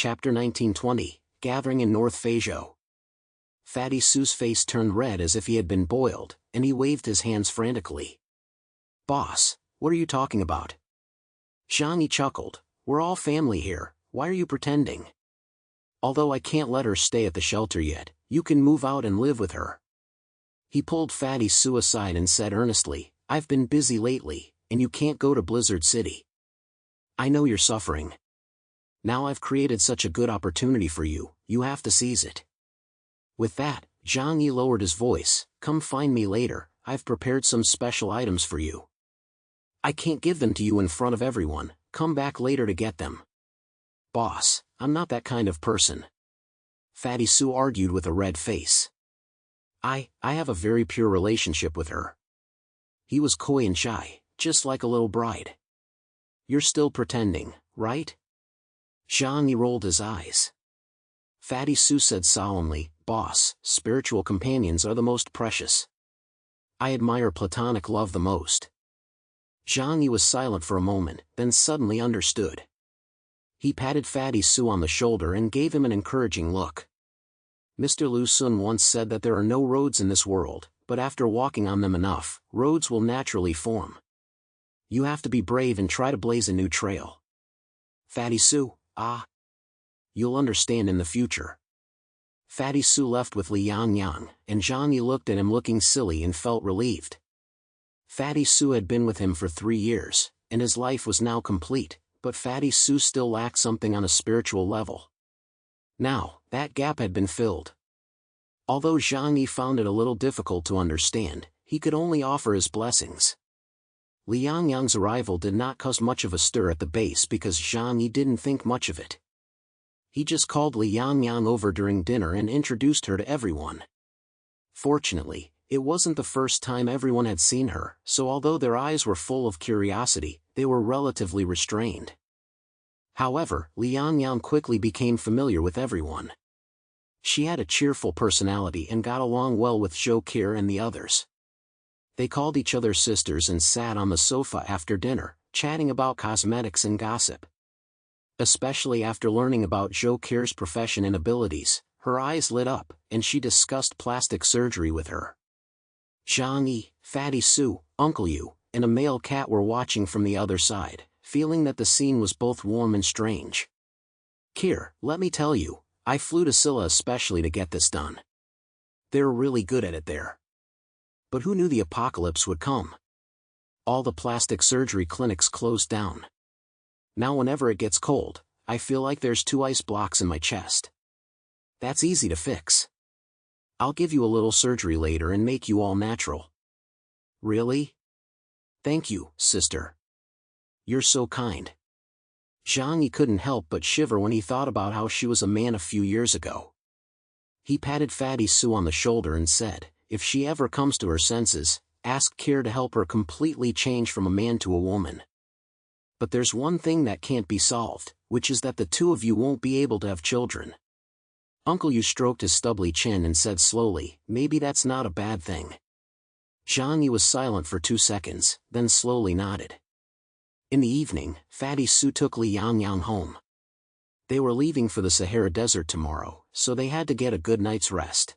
Chapter 1920, Gathering in North Fazhou. Fatty Su's face turned red as if he had been boiled, and he waved his hands frantically. "Boss, what are you talking about?" Zhang chuckled. "We're all family here, why are you pretending? Although I can't let her stay at the shelter yet, you can move out and live with her." He pulled Fatty Su aside and said earnestly, "I've been busy lately, and you can't go to Blizzard City. I know you're suffering. Now I've created such a good opportunity for you, you have to seize it." With that, Zhang Yi lowered his voice. "Come find me later, I've prepared some special items for you. I can't give them to you in front of everyone, come back later to get them." "Boss, I'm not that kind of person." Fatty Su argued with a red face. I have a very pure relationship with her." He was coy and shy, just like a little bride. "You're still pretending, right?" Zhang Yi rolled his eyes. Fatty Su said solemnly, "Boss, spiritual companions are the most precious. I admire platonic love the most." Zhang Yi was silent for a moment, then suddenly understood. He patted Fatty Su on the shoulder and gave him an encouraging look. "Mr. Lu Sun once said that there are no roads in this world, but after walking on them enough, roads will naturally form. You have to be brave and try to blaze a new trail. Fatty Su, you'll understand in the future." Fatty Su left with Li Yangyang, and Zhang Yi looked at him looking silly and felt relieved. Fatty Su had been with him for 3 years, and his life was now complete, but Fatty Su still lacked something on a spiritual level. Now, that gap had been filled. Although Zhang Yi found it a little difficult to understand, he could only offer his blessings. Li Yangyang's arrival did not cause much of a stir at the base because Zhang Yi didn't think much of it. He just called Li Yangyang over during dinner and introduced her to everyone. Fortunately, it wasn't the first time everyone had seen her, so although their eyes were full of curiosity, they were relatively restrained. However, Li Yangyang quickly became familiar with everyone. She had a cheerful personality and got along well with Zhou Qir and the others. They called each other sisters and sat on the sofa after dinner, chatting about cosmetics and gossip. Especially after learning about Zhou Qir's profession and abilities, her eyes lit up, and she discussed plastic surgery with her. Zhang Yi, Fatty Su, Uncle Yu, and a male cat were watching from the other side, feeling that the scene was both warm and strange. "Qir, let me tell you, I flew to Silla especially to get this done. They're really good at it there. But who knew the apocalypse would come? All the plastic surgery clinics closed down. Now whenever it gets cold, I feel like there's 2 ice blocks in my chest. That's easy to fix. I'll give you a little surgery later and make you all natural." "Really? Thank you, sister. You're so kind." Zhang Yi couldn't help but shiver when he thought about how she was a man a few years ago. He patted Fatty Su on the shoulder and said, "If she ever comes to her senses, ask Qir to help her completely change from a man to a woman. But there's one thing that can't be solved, which is that the 2 of you won't be able to have children." Uncle Yu stroked his stubbly chin and said slowly, "Maybe that's not a bad thing." Zhang Yi was silent for 2 seconds, then slowly nodded. In the evening, Fatty Su took Li Yangyang home. They were leaving for the Sahara Desert tomorrow, so they had to get a good night's rest.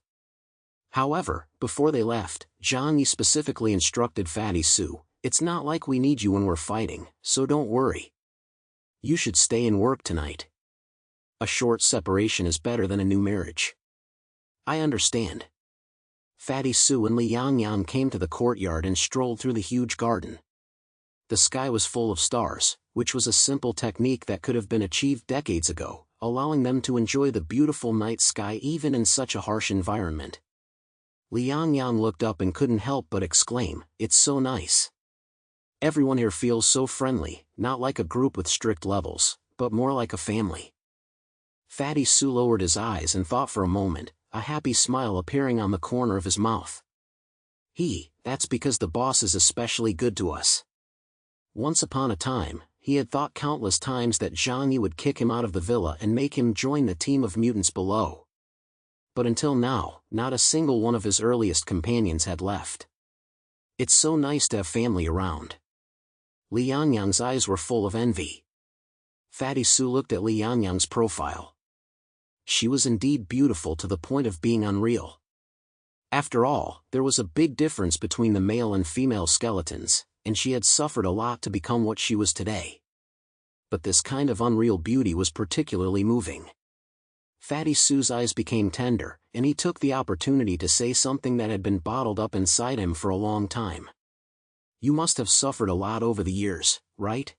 However, before they left, Zhang Yi specifically instructed Fatty Su, "It's not like we need you when we're fighting, so don't worry. You should stay and work tonight. A short separation is better than a new marriage." "I understand." Fatty Su and Li Yangyang came to the courtyard and strolled through the huge garden. The sky was full of stars, which was a simple technique that could have been achieved decades ago, allowing them to enjoy the beautiful night sky even in such a harsh environment. Li Yangyang looked up and couldn't help but exclaim, "It's so nice. Everyone here feels so friendly, not like a group with strict levels, but more like a family." Fatty Su lowered his eyes and thought for a moment, a happy smile appearing on the corner of his mouth. That's because the boss is especially good to us. Once upon a time, he had thought countless times that Zhang Yi would kick him out of the villa and make him join the team of mutants below. But until now, not a single one of his earliest companions had left. It's so nice to have family around. Li Yangyang's eyes were full of envy. Fatty Su looked at Li Yangyang's profile. She was indeed beautiful to the point of being unreal. After all, there was a big difference between the male and female skeletons, and she had suffered a lot to become what she was today. But this kind of unreal beauty was particularly moving. Fatty Sue's eyes became tender, and he took the opportunity to say something that had been bottled up inside him for a long time. You must have suffered a lot over the years, right?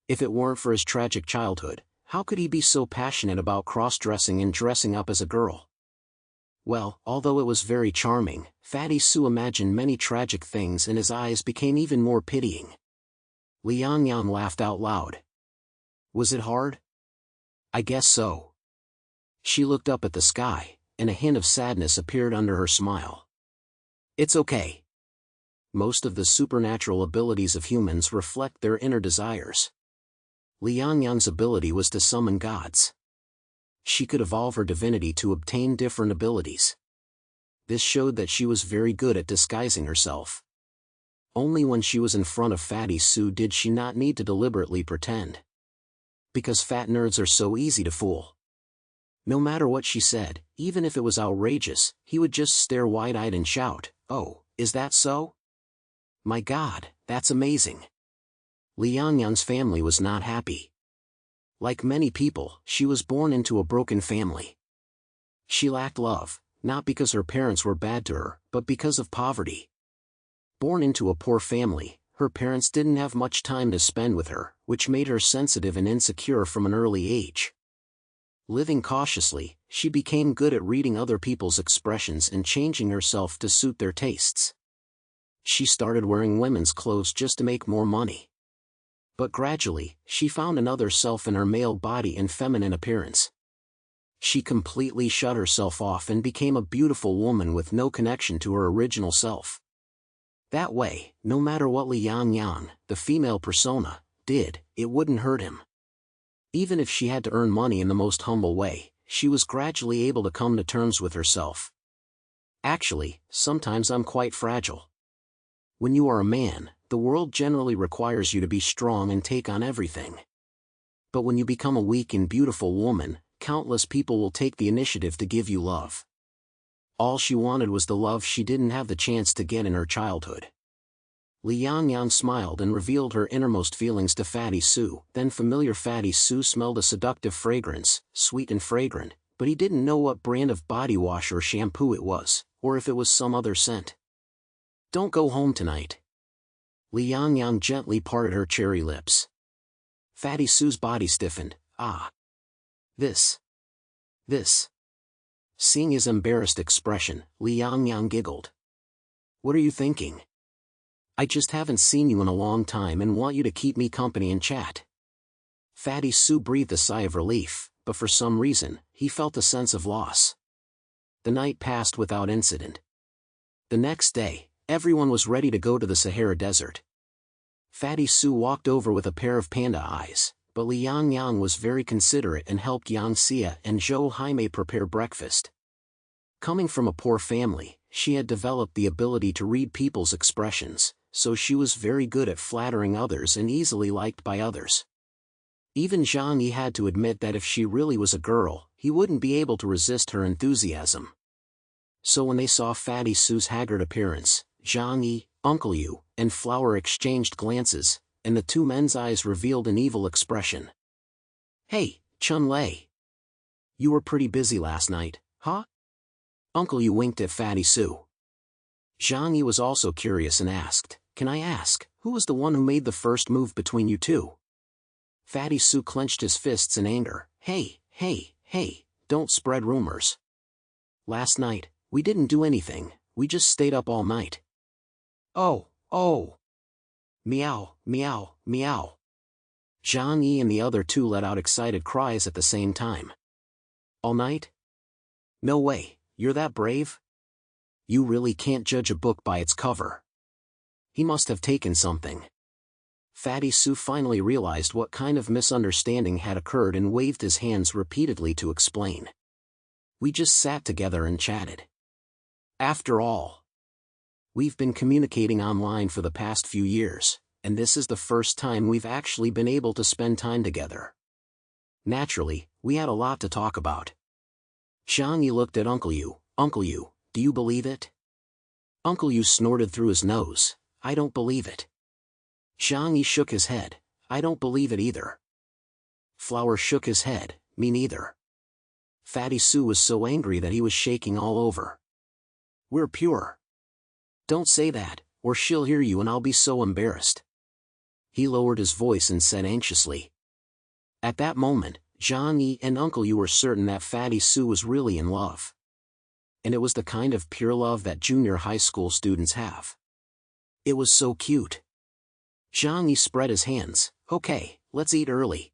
If it weren't for his tragic childhood, how could he be so passionate about cross-dressing and dressing up as a girl? Well, although it was very charming, Fatty Sue imagined many tragic things and his eyes became even more pitying. Li Yangyang laughed out loud. Was it hard? I guess so. She looked up at the sky, and a hint of sadness appeared under her smile. It's okay. Most of the supernatural abilities of humans reflect their inner desires. Li Yangyang's ability was to summon gods. She could evolve her divinity to obtain different abilities. This showed that she was very good at disguising herself. Only when she was in front of Fatty Sue did she not need to deliberately pretend. Because fat nerds are so easy to fool. No matter what she said, even if it was outrageous, he would just stare wide-eyed and shout, "Oh, is that so? My God, that's amazing." Li Yangyang's family was not happy. Like many people, she was born into a broken family. She lacked love, not because her parents were bad to her, but because of poverty. Born into a poor family, her parents didn't have much time to spend with her, which made her sensitive and insecure from an early age. Living cautiously, she became good at reading other people's expressions and changing herself to suit their tastes. She started wearing women's clothes just to make more money. But gradually, she found another self in her male body and feminine appearance. She completely shut herself off and became a beautiful woman with no connection to her original self. That way, no matter what Li Yangyang, the female persona, did, it wouldn't hurt him. Even if she had to earn money in the most humble way, she was gradually able to come to terms with herself. Actually, sometimes I'm quite fragile. When you are a man, the world generally requires you to be strong and take on everything. But when you become a weak and beautiful woman, countless people will take the initiative to give you love. All she wanted was the love she didn't have the chance to get in her childhood. Li Yangyang smiled and revealed her innermost feelings to Fatty Sue. Then familiar Fatty Sue smelled a seductive fragrance, sweet and fragrant, but he didn't know what brand of body wash or shampoo it was, or if it was some other scent. Don't go home tonight. Li Yangyang gently parted her cherry lips. Fatty Sue's body stiffened. Ah. This. Seeing his embarrassed expression, Li Yangyang giggled. What are you thinking? I just haven't seen you in a long time and want you to keep me company and chat. Fatty Sue breathed a sigh of relief, but for some reason, he felt a sense of loss. The night passed without incident. The next day, everyone was ready to go to the Sahara Desert. Fatty Sue walked over with a pair of panda eyes, but Li Yangyang was very considerate and helped Yang Xia and Zhou Jaime prepare breakfast. Coming from a poor family, she had developed the ability to read people's expressions, so she was very good at flattering others and easily liked by others. Even Zhang Yi had to admit that if she really was a girl, he wouldn't be able to resist her enthusiasm. So when they saw Fatty Sue's haggard appearance, Zhang Yi, Uncle Yu, and Flower exchanged glances, and the two men's eyes revealed an evil expression. Hey, Chun Lei. You were pretty busy last night, huh? Uncle Yu winked at Fatty Sue. Zhang Yi was also curious and asked, Can I ask, who was the one who made the first move between you two? Fatty Sue clenched his fists in anger. Hey, don't spread rumors. Last night, we didn't do anything, we just stayed up all night. Oh. Meow. Zhang Yi and the other two let out excited cries at the same time. All night? No way, you're that brave? You really can't judge a book by its cover. He must have taken something. Fatty Sue finally realized what kind of misunderstanding had occurred and waved his hands repeatedly to explain. We just sat together and chatted. After all, we've been communicating online for the past few years, and this is the first time we've actually been able to spend time together. Naturally, we had a lot to talk about. Zhang Yi looked at Uncle Yu. Uncle Yu, do you believe it? Uncle Yu snorted through his nose. I don't believe it. Zhang Yi shook his head. I don't believe it either. Flower shook his head. Me neither. Fatty Sue was so angry that he was shaking all over. We're pure. Don't say that, or she'll hear you and I'll be so embarrassed. He lowered his voice and said anxiously. At that moment, Zhang Yi and Uncle Yu were certain that Fatty Sue was really in love. And it was the kind of pure love that junior high school students have. It was so cute. Zhang Yi spread his hands. Okay, let's eat early.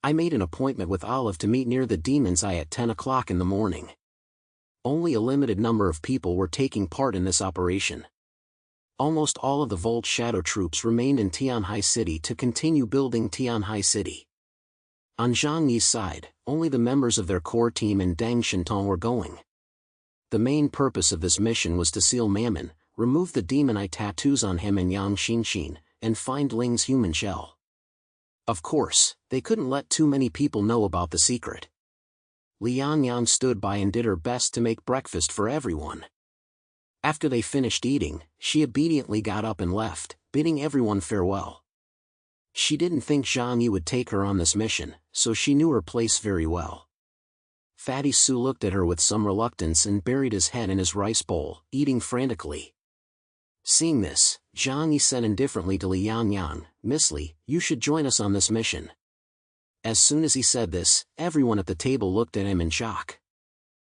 I made an appointment with Olive to meet near the Demon's Eye at 10 o'clock in the morning. Only a limited number of people were taking part in this operation. Almost all of the Volt Shadow troops remained in Tianhai City to continue building Tianhai City. On Zhang Yi's side, only the members of their core team and Deng Shintong were going. The main purpose of this mission was to seal Mammon, remove the demon eye tattoos on him and Yang Xinxin, and find Ling's human shell. Of course, they couldn't let too many people know about the secret. Li Yangyang stood by and did her best to make breakfast for everyone. After they finished eating, she obediently got up and left, bidding everyone farewell. She didn't think Zhang Yi would take her on this mission, so she knew her place very well. Fatty Sue looked at her with some reluctance and buried his head in his rice bowl, eating frantically. Seeing this, Zhang Yi said indifferently to Li Yangyang, Miss Li, you should join us on this mission. As soon as he said this, everyone at the table looked at him in shock.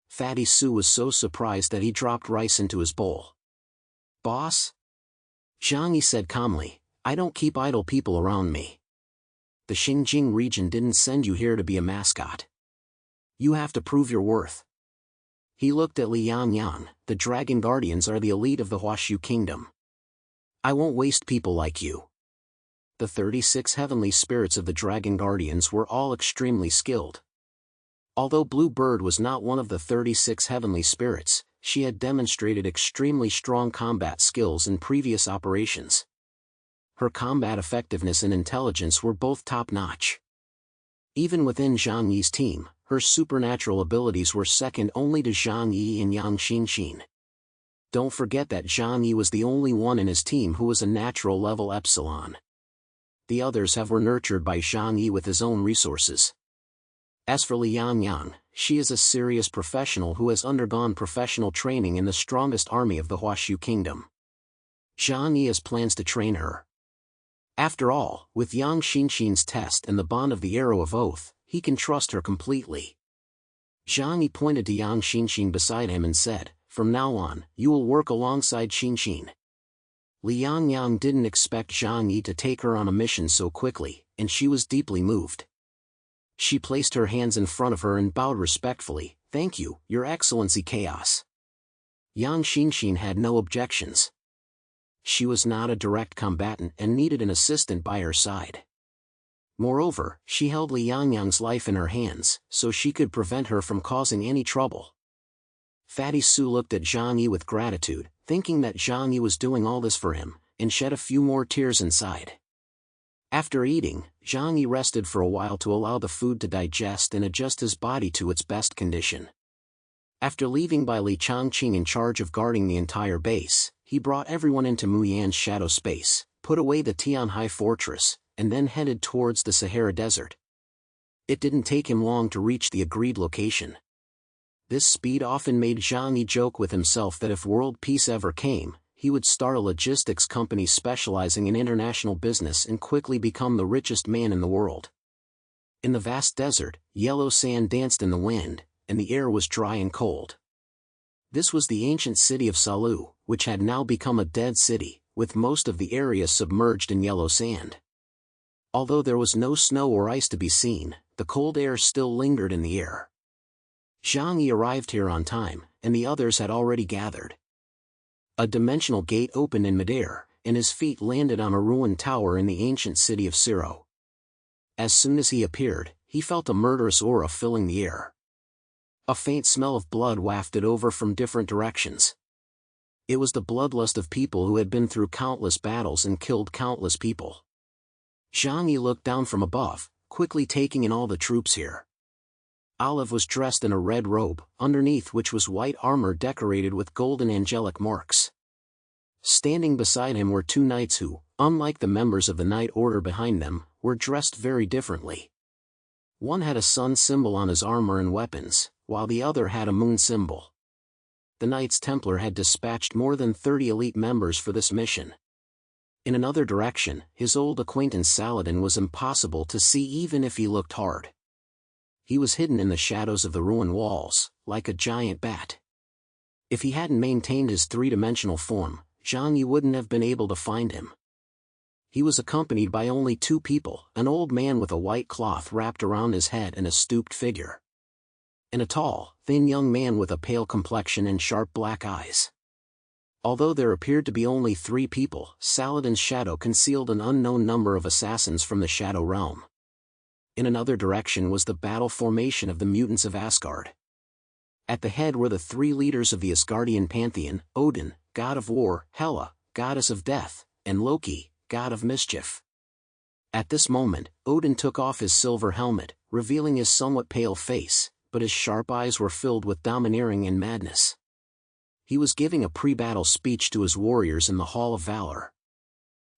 Fatty Sue was so surprised that he dropped rice into his bowl. Boss? Zhang Yi said calmly, I don't keep idle people around me. The Xinjiang region didn't send you here to be a mascot. You have to prove your worth. He looked at Li Yangyang. The Dragon Guardians are the elite of the Huashu Kingdom. I won't waste people like you. The 36 heavenly spirits of the Dragon Guardians were all extremely skilled. Although Blue Bird was not one of the 36 heavenly spirits, she had demonstrated extremely strong combat skills in previous operations. Her combat effectiveness and intelligence were both top-notch. Even within Zhang Yi's team, her supernatural abilities were second only to Zhang Yi and Yang Xinxin. Don't forget that Zhang Yi was the only one in his team who was a natural level epsilon. The others were nurtured by Zhang Yi with his own resources. As for Li Yangyang, she is a serious professional who has undergone professional training in the strongest army of the Huashu Kingdom. Zhang Yi has plans to train her. After all, with Yang Xinxin's test and the bond of the Arrow of Oath, he can trust her completely. Zhang Yi pointed to Yang Xinxin beside him and said, From now on, you will work alongside Xinxin. Li Yangyang didn't expect Zhang Yi to take her on a mission so quickly, and she was deeply moved. She placed her hands in front of her and bowed respectfully, Thank you, Your Excellency Chaos. Yang Xinxin had no objections. She was not a direct combatant and needed an assistant by her side. Moreover, she held Li Yangyang's life in her hands, so she could prevent her from causing any trouble. Fatty Sue looked at Zhang Yi with gratitude, thinking that Zhang Yi was doing all this for him, and shed a few more tears inside. After eating, Zhang Yi rested for a while to allow the food to digest and adjust his body to its best condition. After leaving by Li Changqing in charge of guarding the entire base, he brought everyone into Muyan's shadow space, put away the Tianhai fortress, and then headed towards the Sahara Desert. It didn't take him long to reach the agreed location. This speed often made Zhang Yi joke with himself that if world peace ever came, he would start a logistics company specializing in international business and quickly become the richest man in the world. In the vast desert, yellow sand danced in the wind, and the air was dry and cold. This was the ancient city of Salu, which had now become a dead city, with most of the area submerged in yellow sand. Although there was no snow or ice to be seen, the cold air still lingered in the air. Zhang Yi arrived here on time, and the others had already gathered. A dimensional gate opened in midair, and his feet landed on a ruined tower in the ancient city of Siro. As soon as he appeared, he felt a murderous aura filling the air. A faint smell of blood wafted over from different directions. It was the bloodlust of people who had been through countless battles and killed countless people. Zhang Yi looked down from above, quickly taking in all the troops here. Olive was dressed in a red robe, underneath which was white armor decorated with golden angelic marks. Standing beside him were two knights who, unlike the members of the Knight Order behind them, were dressed very differently. One had a sun symbol on his armor and weapons, while the other had a moon symbol. The Knights Templar had dispatched more than 30 elite members for this mission. In another direction, his old acquaintance Saladin was impossible to see even if he looked hard. He was hidden in the shadows of the ruined walls, like a giant bat. If he hadn't maintained his three-dimensional form, Zhang Yi wouldn't have been able to find him. He was accompanied by only two people, an old man with a white cloth wrapped around his head and a stooped figure, and a tall, thin young man with a pale complexion and sharp black eyes. Although there appeared to be only 3 people, Saladin's shadow concealed an unknown number of assassins from the Shadow Realm. In another direction was the battle formation of the mutants of Asgard. At the head were the 3 leaders of the Asgardian pantheon: Odin, god of war; Hela, goddess of death; and Loki, god of mischief. At this moment, Odin took off his silver helmet, revealing his somewhat pale face, but his sharp eyes were filled with domineering and madness. He was giving a pre-battle speech to his warriors in the Hall of Valor.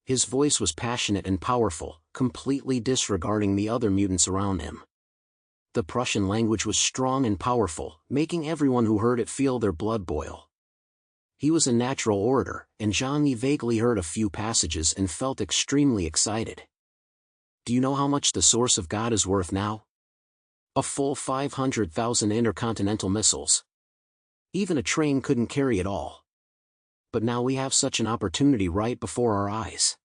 His voice was passionate and powerful, completely disregarding the other mutants around him. The Prussian language was strong and powerful, making everyone who heard it feel their blood boil. He was a natural orator, and Zhang Yi vaguely heard a few passages and felt extremely excited. Do you know how much the Source of God is worth now? A full 500,000 intercontinental missiles. Even a train couldn't carry it all. But now we have such an opportunity right before our eyes.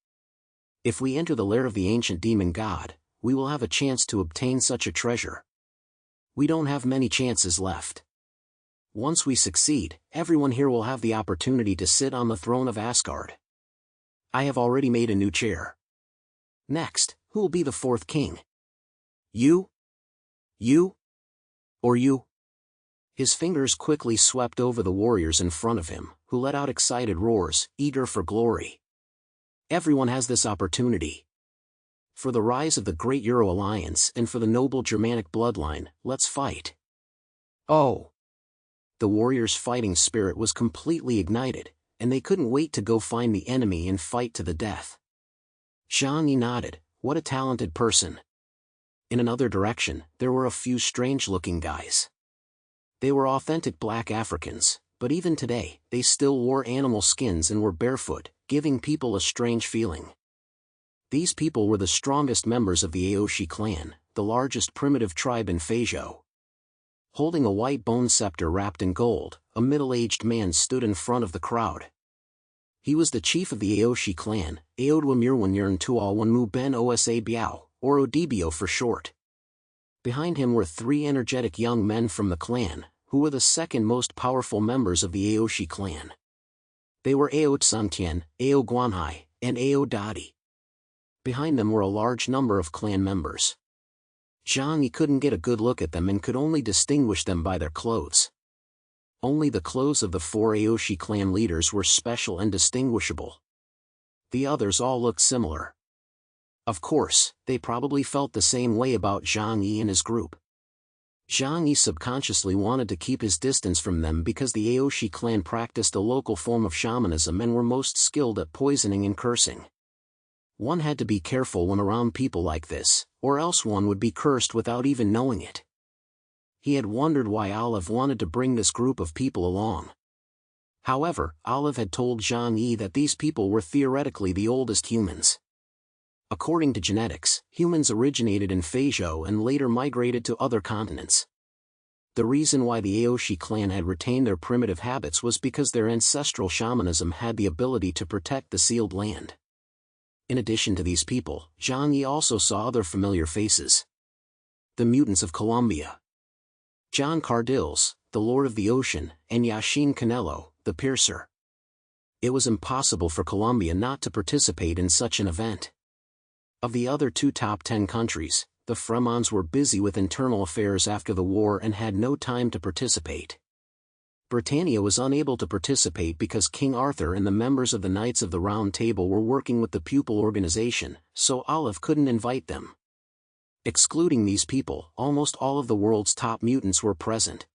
If we enter the lair of the ancient demon god, we will have a chance to obtain such a treasure. We don't have many chances left. Once we succeed, everyone here will have the opportunity to sit on the throne of Asgard. I have already made a new chair. Next, who will be the 4th king? You? You? Or you? His fingers quickly swept over the warriors in front of him, who let out excited roars, eager for glory. Everyone has this opportunity. For the rise of the great Euro Alliance and for the noble Germanic bloodline, let's fight. Oh! The warriors' fighting spirit was completely ignited, and they couldn't wait to go find the enemy and fight to the death. Zhang Yi nodded. What a talented person. In another direction, there were a few strange-looking guys. They were authentic black Africans, but even today, they still wore animal skins and were barefoot, giving people a strange feeling. These people were the strongest members of the Aoshi clan, the largest primitive tribe in Feijo. Holding a white bone scepter wrapped in gold, a middle-aged man stood in front of the crowd. He was the chief of the Aoshi clan, Aodwamirwanyern Tualwanmu Ben Osa Biao, or Odibio for short. Behind him were 3 energetic young men from the clan, who were the second most powerful members of the Aoshi clan. They were Ao Tsuntian, Ao Guanhai, and Ao Dadi. Behind them were a large number of clan members. Zhang Yi couldn't get a good look at them and could only distinguish them by their clothes. Only the clothes of the 4 Aoshi clan leaders were special and distinguishable. The others all looked similar. Of course, they probably felt the same way about Zhang Yi and his group. Zhang Yi subconsciously wanted to keep his distance from them because the Aoshi clan practiced a local form of shamanism and were most skilled at poisoning and cursing. One had to be careful when around people like this, or else one would be cursed without even knowing it. He had wondered why Olive wanted to bring this group of people along. However, Olive had told Zhang Yi that these people were theoretically the oldest humans. According to genetics, humans originated in Feijo and later migrated to other continents. The reason why the Aoshi clan had retained their primitive habits was because their ancestral shamanism had the ability to protect the sealed land. In addition to these people, Zhang Yi also saw other familiar faces. The mutants of Columbia. John Cardills, the Lord of the Ocean, and Yashin Canelo, the Piercer. It was impossible for Columbia not to participate in such an event. Of the other 2 top 10 countries, the Fremons were busy with internal affairs after the war and had no time to participate. Britannia was unable to participate because King Arthur and the members of the Knights of the Round Table were working with the Pupil organization, so Olive couldn't invite them. Excluding these people, almost all of the world's top mutants were present.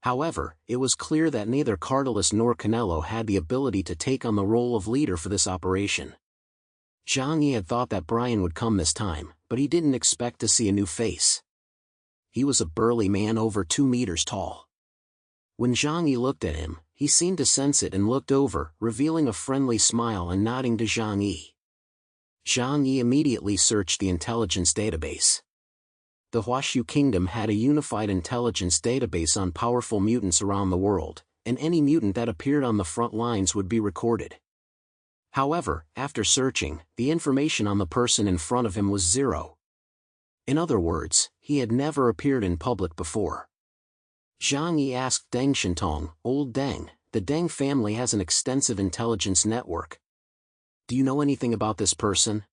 However, it was clear that neither Cardalus nor Canelo had the ability to take on the role of leader for this operation. Zhang Yi had thought that Brian would come this time, but he didn't expect to see a new face. He was a burly man over 2 meters tall. When Zhang Yi looked at him, he seemed to sense it and looked over, revealing a friendly smile and nodding to Zhang Yi. Zhang Yi immediately searched the intelligence database. The Huashu Kingdom had a unified intelligence database on powerful mutants around the world, and any mutant that appeared on the front lines would be recorded. However, after searching, the information on the person in front of him was 0. In other words, he had never appeared in public before. Zhang Yi asked Deng Shintong, "Old Deng, the Deng family has an extensive intelligence network. Do you know anything about this person?"